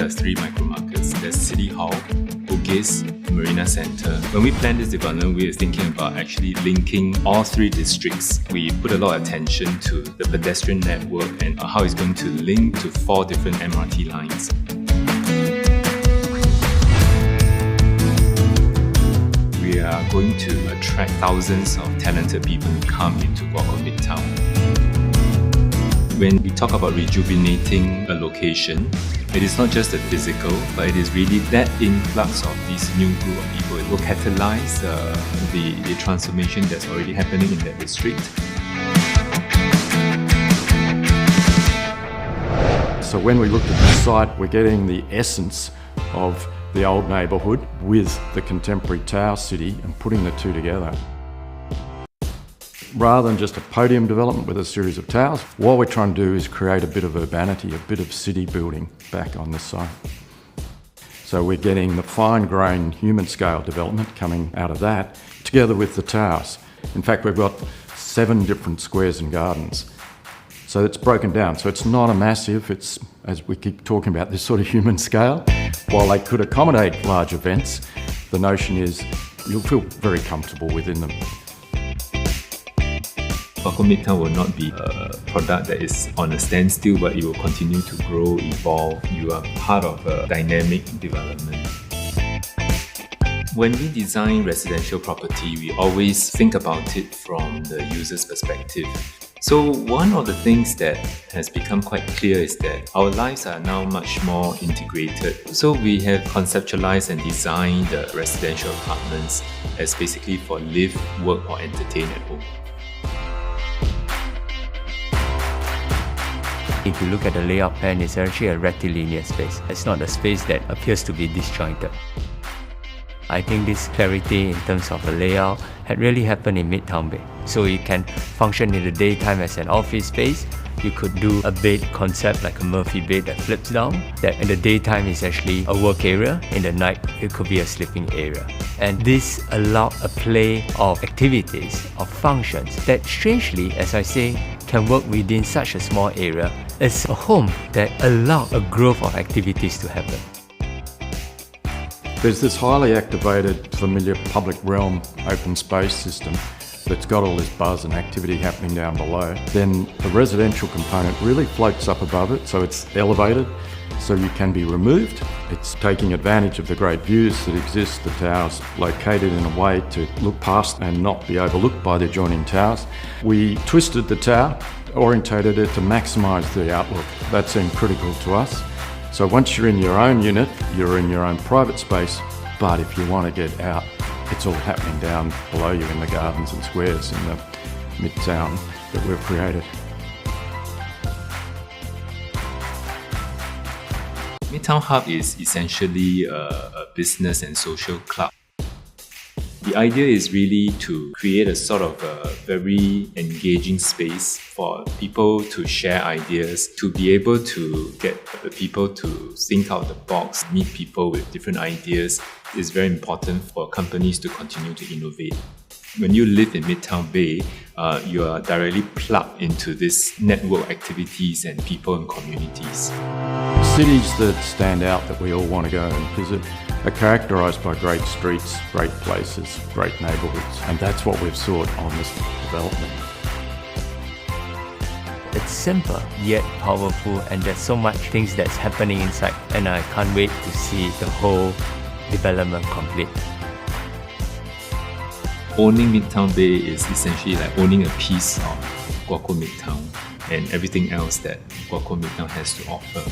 there are 3 micro markets. There's City Hall, Bugis, Marina Centre. When we planned this development, we were thinking about actually linking all 3 districts. We put a lot of attention to the pedestrian network and how it's going to link to 4 different MRT lines. We are going to attract thousands of talented people to come into Guoco MidTown. When we talk about rejuvenating a location, it is not just the physical, but it is really that influx of this new group of people. It will catalyze the transformation that's already happening in that district. So when we looked at the site, we're getting the essence of the old neighbourhood with the contemporary tower city and putting the 2 together. Rather than just a podium development with a series of towers, what we're trying to do is create a bit of urbanity, a bit of city building back on this site. So we're getting the fine-grained human-scale development coming out of that, together with the towers. In fact, we've got 7 different squares and gardens. So it's broken down. So it's not a massive, it's, as we keep talking about, this sort of human scale. While they could accommodate large events, the notion is you'll feel very comfortable within them. Guoco MidTown will not be a product that is on a standstill, but it will continue to grow, evolve. You are part of a dynamic development. When we design residential property, we always think about it from the user's perspective. So one of the things that has become quite clear is that our lives are now much more integrated. So we have conceptualized and designed the residential apartments as basically for live, work or entertain at home. If you look at the layout plan, it's actually a rectilinear space. It's not a space that appears to be disjointed. I think this clarity in terms of the layout had really happened in MidTown Bay. So you can function in the daytime as an office space. You could do a bed concept like a Murphy bed that flips down. That in the daytime is actually a work area. In the night, it could be a sleeping area. And this allowed a play of activities, of functions that strangely, as I say, can work within such a small area. It's a home that allowed a growth of activities to happen. There's this highly activated, familiar public realm open space system that's got all this buzz and activity happening down below. Then the residential component really floats up above it, so it's elevated, so you can be removed. It's taking advantage of the great views that exist, the towers located in a way to look past and not be overlooked by the adjoining towers. We twisted the tower, orientated it to maximise the outlook. That seemed critical to us. So once you're in your own unit, you're in your own private space, but if you want to get out, it's all happening down below you in the gardens and squares in the MidTown that we've created. MidTown Hub is essentially a business and social club. The idea is really to create a sort of a very engaging space for people to share ideas, to be able to get people to think out the box, meet people with different ideas. Is very important for companies to continue to innovate. When you live in MidTown Bay, you are directly plugged into this network activities and people and communities. Cities that stand out that we all want to go and visit are characterised by great streets, great places, great neighbourhoods, and that's what we've sought on this development. It's simple yet powerful, and there's so much things that's happening inside, and I can't wait to see the whole development complete. Owning MidTown Bay is essentially like owning a piece of Guoco MidTown and everything else that Guoco MidTown has to offer.